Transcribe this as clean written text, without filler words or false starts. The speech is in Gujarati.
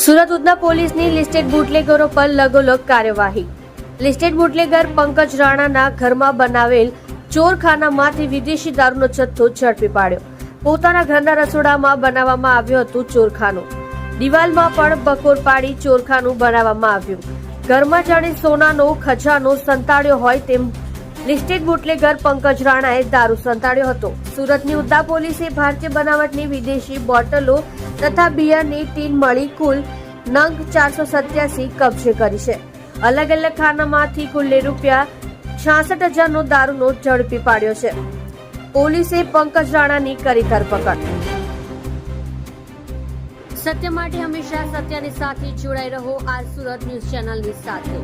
સુરત ઉધના પોલીસની લિસ્ટેડ બુટલેગરો પર લગોલગ કાર્યવાહી। લિસ્ટેડ બુટલેગર પંકજ રાણાના ઘરમાં બનાવેલ ચોરખાનામાંથી વિદેશી દારૂનો જથ્થો ઝડપી પાડ્યો। પોતાના ઘરના રસોડામાં બનાવવામાં આવ્યું હતું ચોરખાનું। દિવાલમાં પણ બકોર પાડી ચોરખાનું બનાવવામાં આવ્યું। ઘરમાં જાણે સોનાનો ખજાનો સંતાડ્યો હોય તેમ લિસ્ટેડ બુટલેગર પંકજ રાણાએ દારૂ સંતાડ્યો હતો। સુરતની ઉધના પોલીસે ભારતીય બનાવટની વિદેશી બોટલો તથા બિયરની ટીન મળી કુલ નંગ 487 કબજે કરી છે। અલગ અલગ ખાનામાંથી કુલ ₹66,000નો દારૂનો ઝડપી પાડ્યો છે। પોલીસે પંકજ રાણાની કરી ધરપકડ। સત્ય માટે હંમેશા સત્યની સાથે જોડાઈ રહો। આ સુરત ન્યૂઝ ચેનલની સાથે।